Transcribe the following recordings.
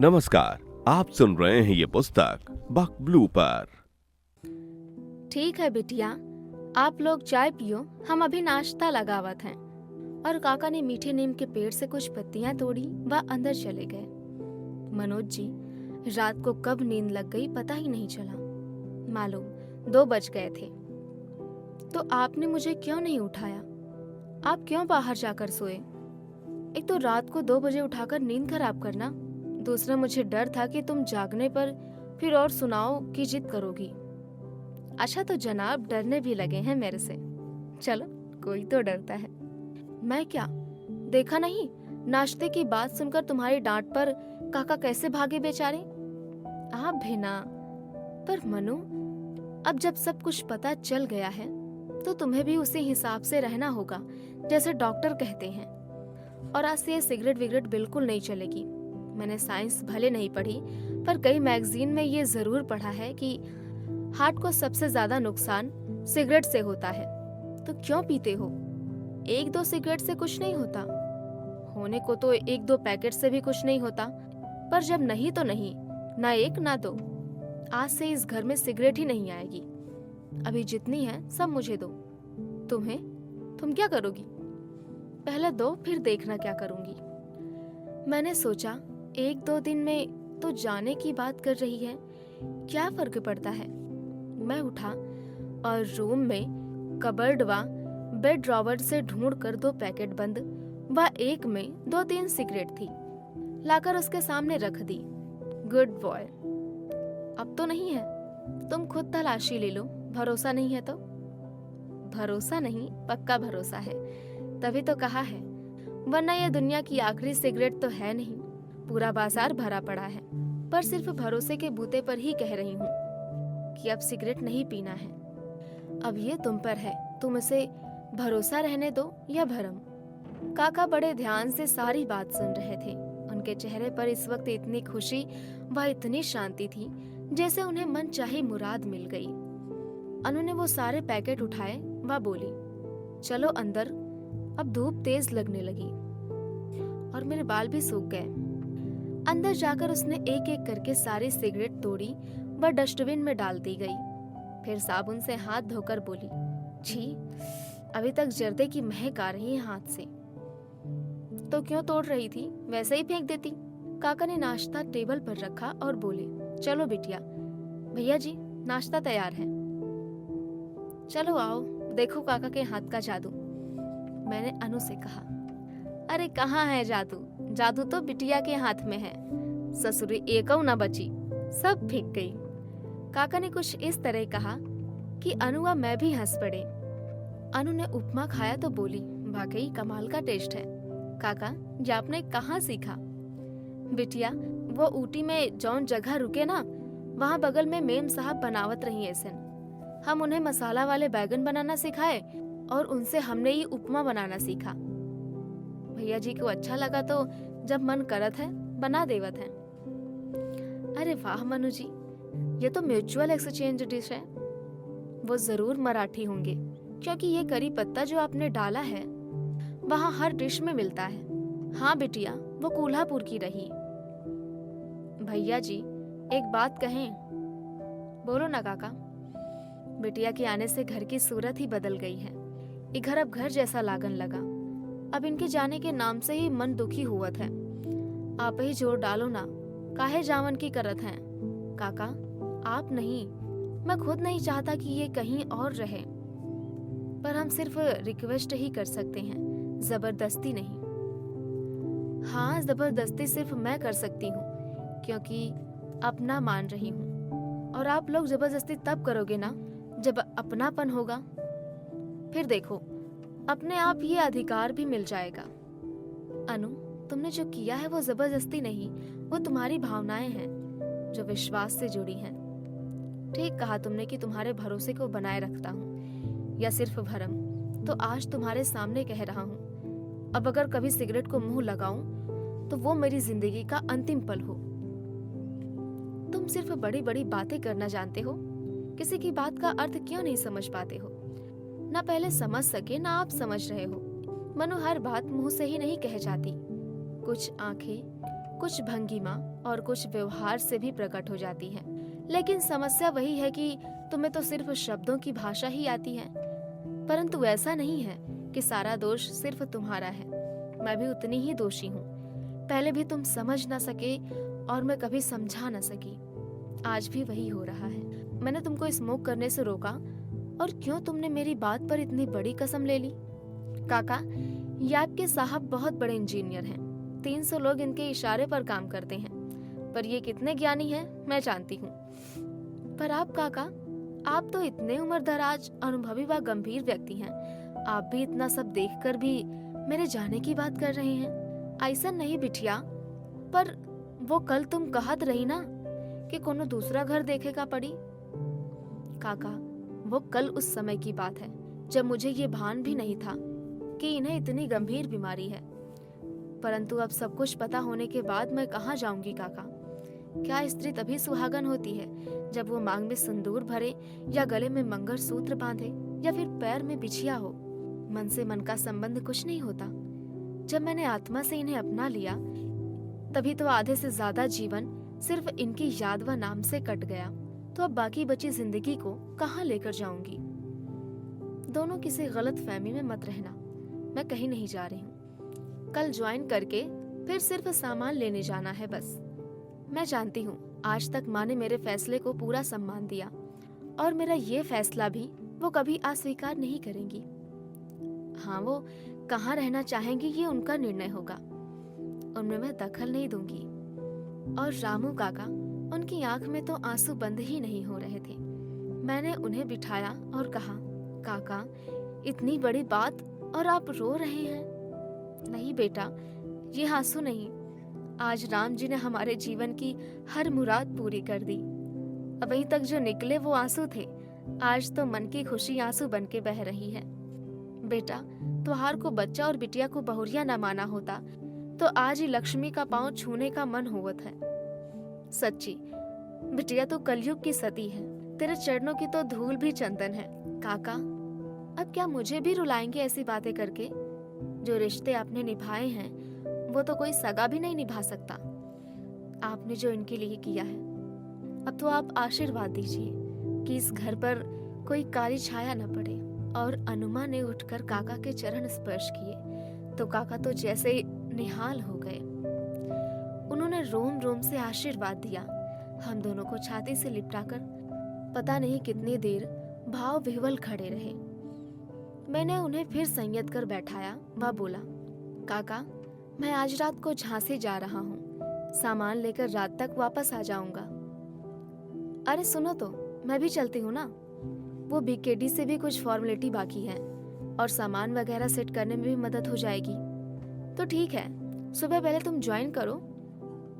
नमस्कार, आप सुन रहे हैं ये पुस्तक बक ब्लू पर। ठीक है बिटिया, आप लोग चाय पियो, हम अभी नाश्ता लगावत हैं। और काका ने मीठे नीम के पेड़ से कुछ पत्तियां तोड़ी व अंदर चले गए। मनोज जी, रात को कब नींद लग गई पता ही नहीं चला। मालूम 2 बज गए थे। तो आपने मुझे क्यों नहीं उठाया? आप क्यों बाहर जाकर सोए? एक तो रात को 2 बजे उठाकर नींद खराब करना, दूसरा मुझे डर था कि तुम जागने पर फिर और सुनाओ की जिद करोगी। अच्छा, तो जनाब डरने भी लगे हैं मेरे से। चलो, कोई तो डरता है। मैं क्या, देखा नहीं नाश्ते की बात सुनकर तुम्हारी डांट पर काका कैसे भागे बेचारे। आप भी ना। पर मनु, अब जब सब कुछ पता चल गया है तो तुम्हें भी उसी हिसाब से रहना होगा जैसे डॉक्टर कहते हैं। और आज से ये सिगरेट विगरेट बिल्कुल नहीं चलेगी। मैंने साइंस भले नहीं पढ़ी, पर कई मैगजीन में ये जरूर पढ़ा है कि हार्ट को सबसे ज्यादा नुकसान सिगरेट से होता है। तो क्यों पीते हो? 1-2 सिगरेट से कुछ नहीं होता, होने को तो 1-2 पैकेट से भी कुछ नहीं होता। पर जब नहीं तो नहीं, ना 1 ना 2। आज से इस घर में सिगरेट ही नहीं आएगी। अभी जितनी है सब मुझे दो। तुम क्या करोगी? पहले दो, फिर देखना क्या करूंगी। मैंने सोचा 1-2 दिन में तो जाने की बात कर रही है, क्या फर्क पड़ता है। मैं उठा और रूम में कबर्ड व बेड ड्रॉवर से ढूंढ कर 2 पैकेट बंद व एक में 2-3 सिगरेट थी, लाकर उसके सामने रख दी। Good boy. अब तो नहीं है, तुम खुद तलाशी ले लो। भरोसा नहीं है तो? भरोसा नहीं, पक्का भरोसा है, तभी तो कहा है। वरना ये दुनिया की आखिरी सिगरेट तो है नहीं, पूरा बाजार भरा पड़ा है। पर सिर्फ भरोसे के बूते पर ही कह रही हूँ कि अब सिगरेट नहीं पीना है। अब ये तुम पर है, तुम इसे भरोसा रहने दो या भरम। काका बड़े ध्यान से सारी बात सुन रहे थे। उनके चेहरे पर इस वक्त इतनी खुशी व इतनी शांति थी जैसे उन्हें मन चाही मुराद मिल गई। उन्होंने वो सारे पैकेट उठाए व बोली, चलो अंदर, अब धूप तेज लगने लगी और मेरे बाल भी सूख गए। अंदर जाकर उसने एक एक करके सारी सिगरेट तोड़ी व डस्टबिन में डाल दी गई। फिर साबुन से हाथ धोकर बोली, छी, अभी तक जर्दे की महक आ रही है हाथ से। तो क्यों तोड़ रही थी, वैसे ही फेंक देती। काका ने नाश्ता टेबल पर रखा और बोले, चलो बिटिया, भैया जी नाश्ता तैयार है। चलो आओ, देखो काका के हाथ का जादू। मैंने अनु से कहा। अरे कहाँ है जादू? जादू तो बिटिया के हाथ में है। ससुरी एकौ न बची, सब फीक गई। काका ने कुछ इस तरह कहा कि अनु व मैं भी हंस पड़े। अनु ने उपमा खाया तो बोली, वाकई कमाल का टेस्ट है। काका, ये आपने कहाँ सीखा? बिटिया, वो ऊटी में जौन जगह रुके ना, वहाँ बगल में मेम साहब बनावत रही ऐसन। हम उन्हें मसाला वाले बैगन बनाना सिखाए और उनसे हमने ये उपमा बनाना सीखा। भैया जी को अच्छा लगा तो जब मन करत है बना देवत है। अरे वाह मनु जी, ये तो म्यूचुअल एक्सचेंज डिश है। वो जरूर मराठी होंगे, क्योंकि ये करी पत्ता जो आपने डाला है वहाँ हर डिश में मिलता है। हाँ बिटिया, वो कोल्हापुर की रही। भैया जी एक बात कहें? बोलो ना काका। बिटिया के आने से घर की सूरत ही बदल गई है। ये घर अब घर जैसा लागन लगा। अब इनके जाने के नाम से ही मन दुखी हुआ है। आप ही जोर डालो ना, काहे जावन की करत हैं? काका, आप नहीं, मैं खुद नहीं चाहता कि ये कहीं और रहे, पर हम सिर्फ रिक्वेस्ट ही कर सकते हैं, जबरदस्ती नहीं। हाँ, जबरदस्ती सिर्फ मैं कर सकती हूँ, क्योंकि अपना मान रही हूँ। और आप लोग जबरदस्ती तब करोगे ना जब अपनापन होगा। फिर देखो, अपने आप ये अधिकार भी मिल जाएगा। अनु, तुमने जो किया है वो जबरदस्ती नहीं, वो तुम्हारी भावनाएं हैं जो विश्वास से जुड़ी हैं। ठीक कहा तुमने कि तुम्हारे भरोसे को बनाए रखता हूँ, या सिर्फ भरम। तो आज तुम्हारे सामने कह रहा हूँ, अब अगर कभी सिगरेट को मुंह लगाऊं तो वो मेरी जिंदगी का अंतिम पल हो। तुम सिर्फ बड़ी बड़ी बातें करना जानते हो, किसी की बात का अर्थ क्यों नहीं समझ पाते हो? ना पहले समझ सके ना आप समझ रहे हो। मनु, हर बात मुंह से ही नहीं कह जाती। कुछ आंखें, कुछ भंगिमा और कुछ व्यवहार से भी प्रकट हो जाती है। लेकिन समस्या वही है कि तुम्हें तो सिर्फ शब्दों की भाषा ही आती है, परंतु ऐसा नहीं है कि सारा दोष सिर्फ तुम्हारा है। मैं भी उतनी ही दोषी हूँ। पहले भी तुम समझ ना सके और मैं कभी समझा ना सकी। आज भी वही हो रहा है। मैंने तुमको स्मोक करने से रोका, और क्यों तुमने मेरी बात पर इतनी बड़ी कसम ले ली? काका, ये आपके साहब बहुत बड़े इंजीनियर हैं। 300 लोग इनके इशारे पर काम करते हैं, पर ये कितने ज्ञानी हैं मैं जानती हूँ। पर आप काका, आप तो इतने उम्रदराज, अनुभवी व गंभीर व्यक्ति हैं। आप भी इतना सब देखकर भी मेरे जाने की बात कर रहे हैं। ऐसा नहीं बिटिया, पर वो कल तुम कहत रही ना कि कोनो दूसरा घर देखेगा पड़ी। काका, वो कल उस समय की बात है जब मुझे ये भान भी नहीं था कि इन्हें इतनी गंभीर बीमारी है। परंतु अब सब कुछ पता होने के बाद मैं कहाँ जाऊंगी काका? क्या स्त्री तभी सुहागन होती है जब वो मांग में सिंदूर भरे, या गले में मंगलसूत्र बांधे, या फिर पैर में बिछिया हो? मन से मन का संबंध कुछ नहीं होता। जब मैंने आत्मा से इन्हें अपना लिया, तभी तो आधे से ज्यादा जीवन सिर्फ इनकी याद व नाम से कट गया। तो अब बाकी बची जिंदगी को कहाँ लेकर जाऊंगी? दोनों किसी गलत फहमी में मत रहना। मैं कहीं नहीं जा रही हूँ। कल ज्वाइन करके फिर सिर्फ सामान लेने जाना है बस। मैं जानती हूँ आज तक माँ ने मेरे फैसले को पूरा सम्मान दिया, और मेरा ये फैसला भी वो कभी अस्वीकार नहीं करेंगी। हाँ, वो कहाँ रहना चाहेंगी ये उनका निर्णय होगा, उनमें मैं दखल नहीं दूंगी। और रामू काका, उनकी आंख में तो आंसू बंद ही नहीं हो रहे थे। मैंने उन्हें बिठाया और कहा, काका, इतनी बड़ी बात और आप रो रहे हैं? नहीं बेटा, ये आंसू नहीं। आज राम जी ने हमारे जीवन की हर मुराद पूरी कर दी। अभी तक जो निकले वो आंसू थे, आज तो मन की खुशी आंसू बन के बह रही है। बेटा, त्योहार को बच्चा और बिटिया को बहुरिया न माना होता तो आज ही लक्ष्मी का पांव छूने का मन होवत है। सच्ची बिटिया तो कलयुग की सती है, तेरे चरणों की तो धूल भी चंदन है। काका, अब क्या मुझे भी रुलाएंगे ऐसी बातें करके? जो रिश्ते आपने निभाए हैं वो तो कोई सगा भी नहीं निभा सकता। आपने जो इनके लिए किया है, अब तो आप आशीर्वाद दीजिए कि इस घर पर कोई काली छाया न पड़े। और अनुमा ने उठकर काका के चरण स्पर्श किए तो काका तो जैसे निहाल हो गए। उन्होंने रोम रोम से आशीर्वाद दिया। हम दोनों को छाती से लिपटाकर पता नहीं कितनी देर भाव विह्वल खड़े रहे। मैंने उन्हें फिर संयत कर बैठाया व बोला, काका, मैं आज रात को झांसी जा रहा हूँ। सामान लेकर रात तक वापस आ जाऊंगा। अरे सुनो तो, मैं भी चलती हूँ ना। वो बीकेडी से भी कुछ फॉर्मेलिटी बाकी है और सामान वगैरह सेट करने में भी मदद हो जाएगी। तो ठीक है, सुबह पहले तुम ज्वाइन करो,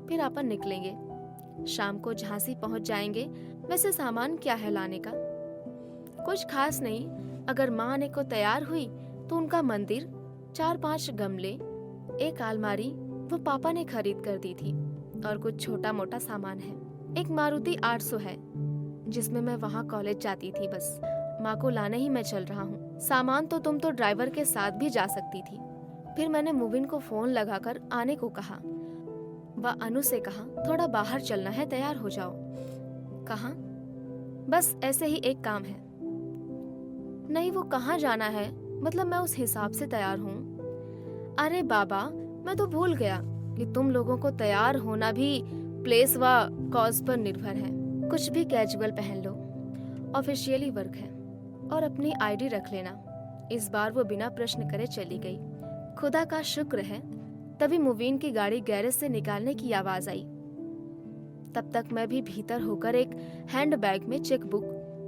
फिर अपन निकलेंगे। शाम को झांसी पहुंच जाएंगे। वैसे सामान क्या है लाने का? कुछ खास नहीं। अगर माँ आने को तैयार हुई तो उनका मंदिर, 4-5 गमले, एक अलमारी वो पापा ने खरीद कर दी थी, और कुछ छोटा मोटा सामान है। एक मारुति 800 है जिसमें मैं वहाँ कॉलेज जाती थी। बस माँ को लाने ही मैं चल रहा हूँ। सामान तो तुम तो ड्राइवर के साथ भी जा सकती थी। फिर मैंने मुविन को फोन लगाकर आने को कहा व अनु से कहा, थोड़ा बाहर चलना है, तैयार हो जाओ। कहाँ? बस ऐसे ही एक काम है। नहीं, वो कहाँ जाना है, मतलब मैं उस हिसाब से तैयार हूँ। अरे बाबा, मैं तो भूल गया कि तुम लोगों को तैयार होना भी प्लेस व कॉज पर निर्भर है। कुछ भी कैजुअल पहन लो, ऑफिशियली वर्क है, और अपनी आईडी रख लेना। इस बार वो बिना प्रश्न करे चली गई। खुदा का शुक्र है तभी मुवीन की गाड़ी गैरेज से निकालने की आवाज आई। तब तक मैं भी भीतर होकर एक हैंडबैग में चेकबुक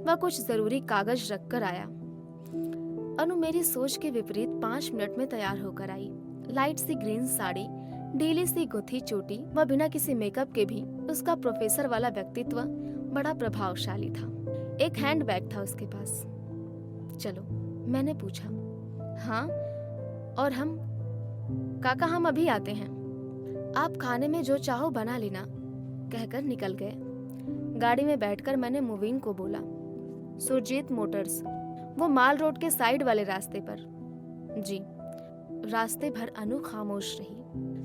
व कुछ जरूरी कागज रखकर आया। अनु मेरी सोच के विपरीत 5 मिनट में तैयार होकर आई। लाइट सी ग्रीन साड़ी, ढीली सी गुथी चोटी व बिना किसी मेकअप के भी उसका प्रोफेसर वाला व्यक्तित्व बड़ा प्रभावशाली था। एक हैंडबैग था उसके पास। चलो, मैंने पूछा। हाँ, और हम? काका, हम अभी आते हैं, आप खाने में जो चाहो बना लेना, कहकर निकल गए। गाड़ी में बैठकर मैंने मुवीन को बोला, सुरजीत मोटर्स, वो माल रोड के साइड वाले रास्ते पर। जी। रास्ते भर अनु खामोश रही।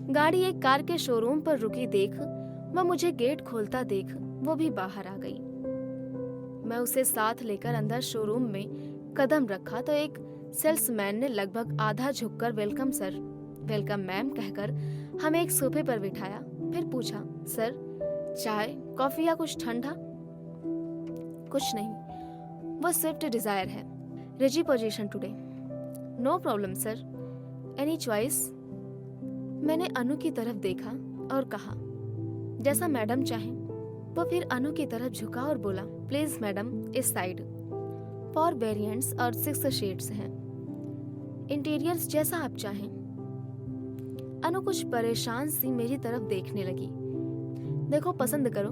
गाड़ी एक कार के शोरूम पर रुकी देख वह मुझे गेट खोलता देख वो भी बाहर आ गई। मैं उसे साथ लेकर अंदर शोरूम में कदम रखा तो एक सेल्समैन ने लगभग आधा झुककर वेलकम सर, वेलकम मैम कहकर हमें एक सोफे पर बिठाया। फिर पूछा, सर चाय कॉफी या कुछ ठंडा? कुछ नहीं, वो स्विफ्ट डिजायर है, रिजी position today. No problem sir, any choice? मैंने अनु की तरफ देखा और कहा, जैसा मैडम चाहें। वो फिर अनु की तरफ झुका और बोला, प्लीज मैडम इस साइड। 4 वेरिएंट्स और 6 शेड्स हैं, इंटीरियर्स जैसा आप चाहें। अनु कुछ परेशान सी मेरी तरफ देखने लगी। देखो पसंद करो,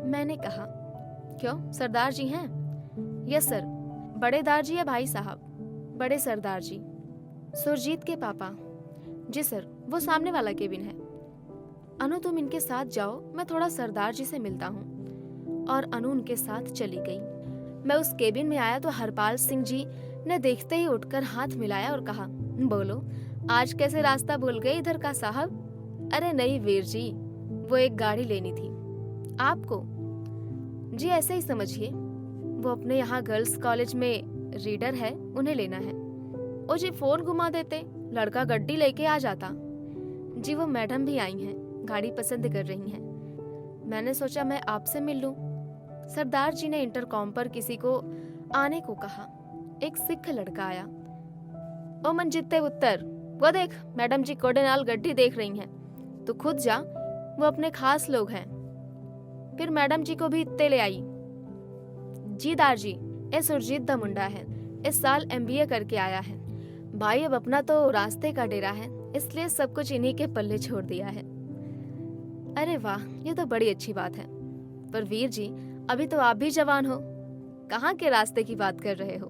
मैंने कहा। क्यों, सरदार जी हैं? Yes sir. बड़े दार जी या भाई साहब? बड़े सरदार जी। सुरजीत के पापा? जी सर, वो सामने वाला केबिन है। अनु तुम इनके साथ जाओ, मैं थोड़ा सरदार जी से मिलता हूँ। और अनु उनके साथ चली गई। मैं उस केबिन में आया तो हरपाल सिंह जी ने देखते ही उठकर हाथ मिलाया और कहा, बोलो आज कैसे रास्ता भूल गए इधर का साहब? अरे नहीं वीर जी, वो एक गाड़ी लेनी थी। आपको? जी ऐसे ही समझिए, वो अपने यहाँ गर्ल्स कॉलेज में रीडर है, उन्हें लेना है। ओ जी फोन घुमा देते, लड़का गड्डी लेके आ जाता। जी वो मैडम भी आई हैं, गाड़ी पसंद कर रही हैं। मैंने सोचा मैं आपसे मिल लूं। सरदार जी ने इंटरकॉम पर किसी को आने को कहा। एक सिख लड़का आया। ओ मनजिते उत्तर, वो देख मैडम जी कोडेनाल गड्डी देख रही हैं, तो खुद जा, वो अपने खास लोग हैं। फिर मैडम जी को भी इत्ते ले आई। जी दार जी, ए सुरजीत दा मुंडा है, इस साल MBA करके आया है। भाई अब अपना तो रास्ते का डेरा है, इसलिए सब कुछ इन्हीं के पल्ले छोड़ दिया है। अरे वाह, ये तो बड़ी अच्छी बात है। पर वीर जी अभी तो आप भी जवान हो, कहाँ के रास्ते की बात कर रहे हो?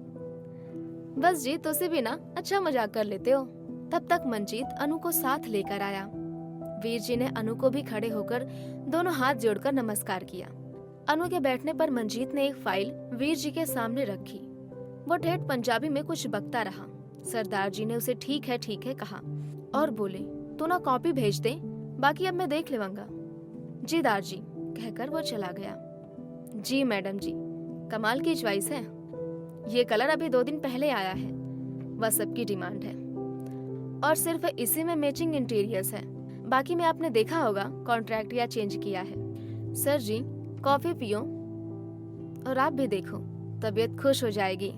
बस जी तुसी भी ना अच्छा मजाक कर लेते हो। तब तक मंजीत अनु को साथ लेकर आया। वीर जी ने अनु को भी खड़े होकर दोनों हाथ जोड़कर नमस्कार किया। अनु के बैठने पर मंजीत ने एक फाइल वीर जी के सामने रखी। वो ठेठ पंजाबी में कुछ बकता रहा। सरदार जी ने उसे ठीक है कहा और बोले, तू ना कॉपी भेज दे, बाकी अब मैं देख लेवांगा। जी दार जी कहकर वो चला गया। जी मैडम जी, कमाल की चॉइस है, ये कलर अभी 2 दिन पहले आया है, वह सबकी डिमांड है। और सिर्फ इसी में मैचिंग इंटीरियर्स है, बाकी में आपने देखा होगा कॉन्ट्रैक्ट या चेंज किया है। सर जी कॉफी पियो और आप भी देखो, तबीयत खुश हो जाएगी।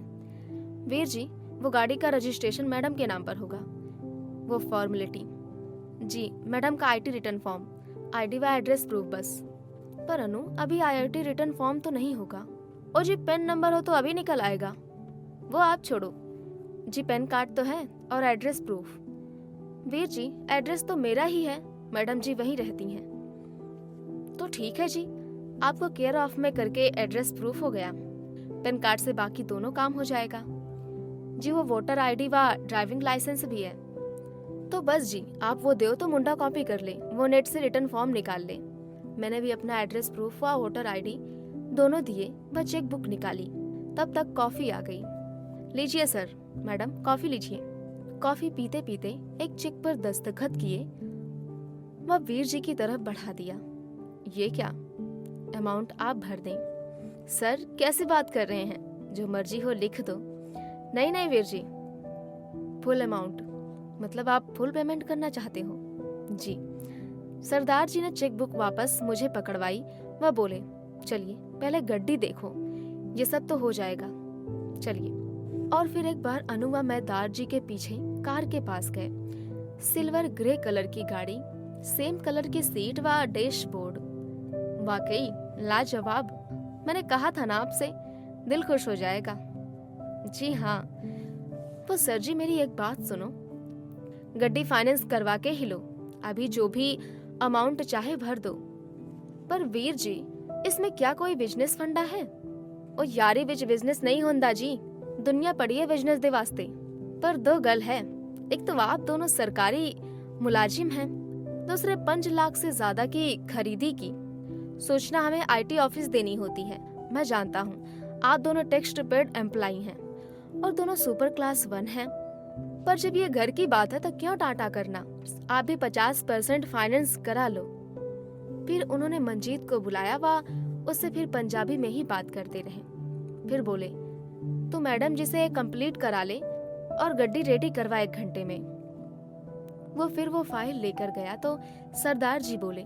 वीर जी वो गाड़ी का रजिस्ट्रेशन मैडम के नाम पर होगा, वो फॉर्मेलिटी। जी मैडम का IT रिटर्न फॉर्म, ID व एड्रेस प्रूफ बस। पर अनु अभी IIT रिटर्न फॉर्म तो नहीं होगा। ओ जी पेन नंबर हो तो अभी निकल आएगा, वो आप छोड़ो। जी पेन कार्ड तो है और address proof. Veer ji address तो मेरा ही है, मैडम जी वहीं रहती हैं। तो ठीक है जी, आपको केयर ऑफ में करके एड्रेस प्रूफ हो गया, पेन कार्ड से बाकी दोनों काम हो जाएगा। जी वो वोटर ID व ड्राइविंग लाइसेंस भी है। तो बस जी आप वो दो तो मुंडा कॉपी कर ले, वो नेट से रिटर्न फॉर्म निकाल ले। मैंने भी अपना एड्रेस प्रूफ व वोटर ID दोनों दिए व चेक बुक निकाली। तब तक कॉफी आ गई। लीजिए सर। मैडम कॉफी लीजिए। कॉफी पीते पीते एक चेक पर दस्तखत किए वह वीर जी की तरफ बढ़ा दिया। ये क्या, अमाउंट आप भर दें। सर कैसी बात कर रहे हैं, जो मर्जी हो लिख दो। नहीं वीर जी, फुल अमाउंट, मतलब आप फुल पेमेंट करना चाहते हो? जी। सरदार जी ने चेक बुक वापस मुझे पकड़वाई व बोले, चलिए पहले गड्डी देखो, ये सब तो हो जाएगा, चलिए। और फिर एक बार अनु व मैं दार जी के पीछे कार के पास गए। सिल्वर ग्रे कलर की गाड़ी, सेम कलर की सीट व डैशबोर्ड। वाकई लाजवाब, मैंने कहा था ना आपसे, दिल खुश हो जाएगा। जी हाँ। तो सर जी मेरी एक बात सुनो, गड्डी फाइनेंस करवा के ही लो, अभी जो भी अमाउंट चाहे भर दो। पर वीर जी इसमें क्या कोई बिजनेस फंडा है? ओ यारी विच बिजनेस नहीं होंदा जी, दुनिया पड़ी है बिजनेस दे वास्ते। पर 2 गल है, एक तो आप दोनों सरकारी मुलाजिम हैं, दूसरे 5 लाख से ज्यादा की खरीदी की सोचना हमें IT ऑफिस देनी होती है। मैं जानता हूँ आप दोनों टेक्स्ट पेड एम्प्लॉई हैं और दोनों सुपर क्लास 1 हैं, पर जब ये घर की बात है तो क्यों टाटा करना, आप भी 50% फाइनेंस करा लो। फिर उन्होंने मंजीत को बुलाया व उससे फिर पंजाबी में ही बात करते रहे। फिर बोले, तो मैडम जिसे कंप्लीट करा ले और गड्डी रेडी करवा 1 घंटे में। वो फाइल लेकर गया तो सरदार जी बोले,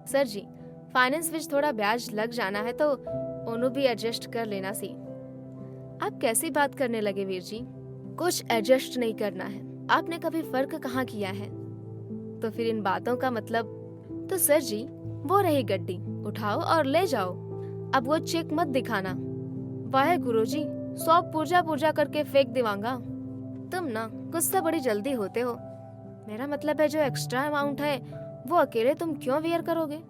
सर जी फाइनेंस विच थोड़ा ब्याज लग जाना है तो ओनू भी एडजस्ट कर लेना सी। आप कैसी बात करने लगे वीर जी, कुछ एडजस्ट नहीं करना है, आपने कभी फर्क कहाँ किया है। तो फिर इन बातों का मतलब, तो सर जी वो रही गड्डी, उठाओ और ले जाओ, अब वो चेक मत दिखाना। वाहे गुरुजी 100 पूजा करके फेंक देवांगा। तुम ना गुस्सा बड़ी जल्दी होते हो, मेरा मतलब है जो एक्स्ट्रा अमाउंट है वो अकेले तुम क्यों वियर करोगे।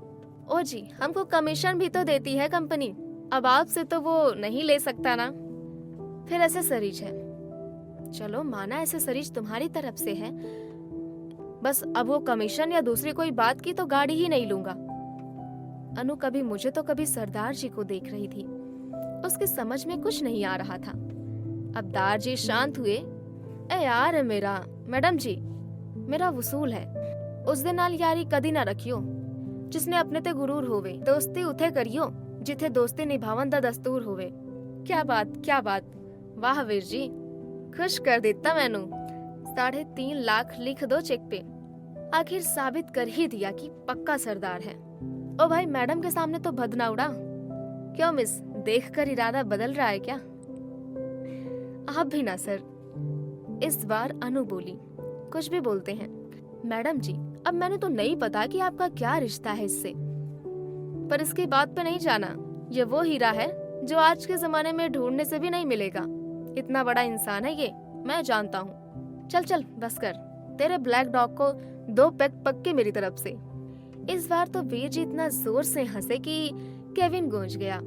ओ जी हमको कमीशन भी तो देती है कंपनी, अब आपसे तो वो नहीं ले सकता ना। फिर ऐसे सरीज है, चलो माना ऐसे सरीज तुम्हारी तरफ से है, बस अब वो कमीशन या दूसरी कोई बात की तो गाड़ी ही नहीं लूंगा। अनु कभी मुझे तो कभी सरदार जी को देख रही थी, उसकी समझ में कुछ नहीं आ रहा था। अब दार जी शांत हुए। ए यार मेरा मैडम जी मेरा वसूल है, उस दिन नाल यारी कदी ना रखियो, जिसने अपने ते गुरूर होवे, दोस्ती उथे करियो जिथे दोस्ती निभावन दा दस्तूर होवे। क्या बात, वाह वीर जी खुश कर देता मैनू। 3.5 लाख लिख दो चेक पे, आखिर साबित कर ही दिया कि पक्का सरदार है। ओ भाई मैडम के सामने तो भद ना उड़ा। क्यों मिस, देखकर इरादा बदल रहा है क्या? आप भी ना सर। इस बार अनु बोली, कुछ भी बोलते हैं मैडम जी, अब मैंने तो नहीं पता कि आपका क्या रिश्ता है इससे, पर इसकी बात पे नहीं जाना, ये वो हीरा है जो आज के जमाने में ढूंढने से भी नहीं मिलेगा। इतना बड़ा इंसान है ये, मैं जानता हूँ। चल बस कर, तेरे ब्लैक डॉग को 2 पैक पक्के मेरी तरफ से। इस बार तो वीर जी इतना जोर से हंसे कि केविन गूंज गया।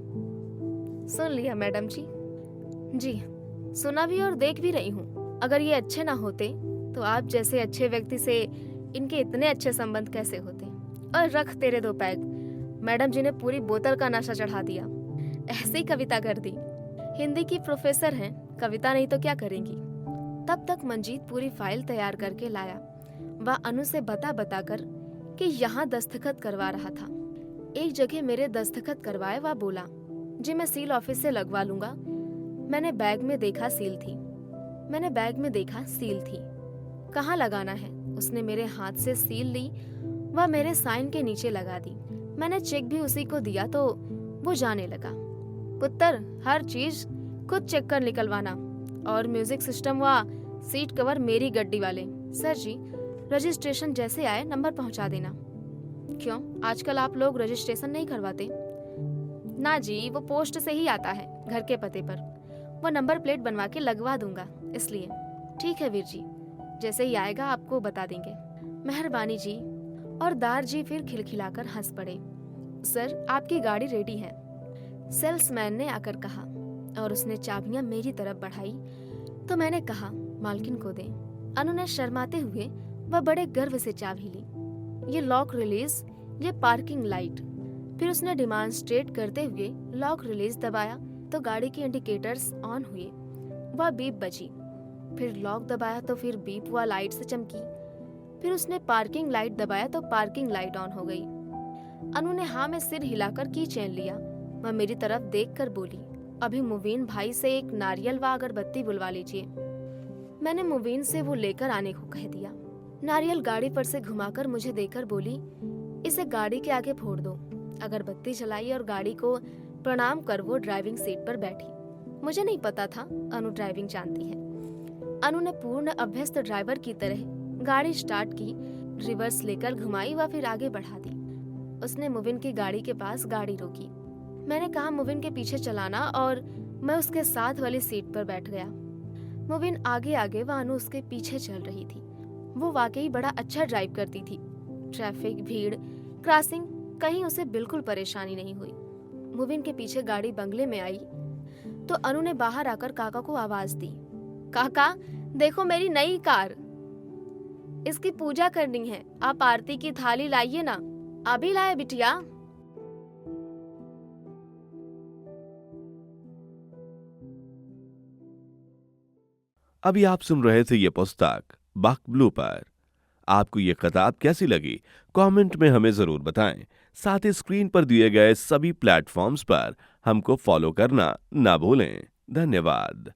सुन लिया मैडम जी? जी सुना भी और देख भी रही हूँ। अगर ये अच्छे ना होते तो आप जैसे अच्छे व्यक्ति से इनके इतने अच्छे संबंध कैसे होते। और रख तेरे 2 पैक। मैडम जी ने पूरी बोतल का नशा चढ़ा दिया, ऐसे ही कविता कर दी। हिंदी की प्रोफेसर हैं, कविता नहीं तो क्या करेंगी। तब तक मंजीत पूरी फाइल तैयार करके लाया। वह अनु से बता कर कि यहाँ दस्तखत करवा रहा था। एक जगह मेरे दस्तखत करवाए, वह बोला, जी मैं सील ऑफिस से लगवा लूंगा। मैंने बैग में देखा सील थी। कहाँ लगाना है? उसने मेरे हाथ से सील ली, वह मेरे साइन के नीचे लगा दी। मैंने चेक भी उसी को दिया तो वो जाने लगा, पुत्र हर चीज खुद चेक कर निकलवाना, और म्यूजिक सिस्टम व सीट कवर मेरी गड्डी वाले। सर जी रजिस्ट्रेशन जैसे आए नंबर पहुंचा देना। क्यों आजकल आप लोग रजिस्ट्रेशन नहीं करवाते? ना जी, वो पोस्ट से ही आता है घर के पते पर, वो नंबर प्लेट बनवा के लगवा दूंगा इसलिए। ठीक है वीर जी, जैसे ही आएगा आपको बता देंगे। मेहरबानी जी। और दार जी फिर खिलखिलाकर हंस पड़े। सर आपकी गाड़ी रेडी है, सेल्समैन ने आकर कहा, और उसने चाबियां मेरी तरफ बढ़ाई तो मैंने कहा मालकिन को दें। अनु ने शर्माते हुए वह बड़े गर्व से चाबी ली। ये लॉक रिलीज, ये पार्किंग लाइट। फिर उसने डिमॉन्स्ट्रेट करते हुए लॉक रिलीज दबाया तो गाड़ी के इंडिकेटर्स ऑन हुए, वह बीप बजी। फिर लॉक दबाया तो फिर बीप व लाइट से चमकी। फिर उसने पार्किंग लाइट दबाया तो पार्किंग लाइट ऑन हो गई। अनु ने हाँ में सिर हिलाकर की चैन लिया। वह मेरी तरफ देखकर बोली, अभी मुवीन भाई से एक नारियल व अगरबत्ती बुलवा लीजिए। मैंने मुवीन से वो लेकर आने को कह दिया। नारियल गाड़ी पर से घुमाकर मुझे देकर बोली, इसे गाड़ी के आगे फोड़ दो। अगरबत्ती जलाई और गाड़ी को प्रणाम कर वो ड्राइविंग सीट पर बैठी। मुझे नहीं पता था अनु ड्राइविंग जानती है। अनु ने पूर्ण अभ्यस्त ड्राइवर की तरह गाड़ी स्टार्ट की, रिवर्स लेकर घुमाई व फिर आगे बढ़ा दी। उसने मुविन की गाड़ी के पास गाड़ी रोकी। मैंने कहा मुविन के पीछे चलाना और मैं उसके साथ वाली सीट पर बैठ गया। मुविन आगे आगे व अनु उसके पीछे चल रही थी। वो वाकई बड़ा अच्छा ड्राइव करती थी। ट्रैफिक, भीड़, क्रॉसिंग, कहीं उसे बिल्कुल परेशानी नहीं हुई। मुविन के पीछे गाड़ी बंगले में आई तो अनु ने बाहर आकर काका को आवाज दी, काका देखो मेरी नई कार, इसकी पूजा करनी है, आप आरती की थाली लाइए ना। अभी लाए बिटिया। अभी आप सुन रहे थे ये पुस्तक बक ब्लू पर। आपको ये किताब कैसी लगी कमेंट में हमें जरूर बताएं। साथ ही स्क्रीन पर दिए गए सभी प्लेटफॉर्म्स पर हमको फॉलो करना ना भूलें। धन्यवाद।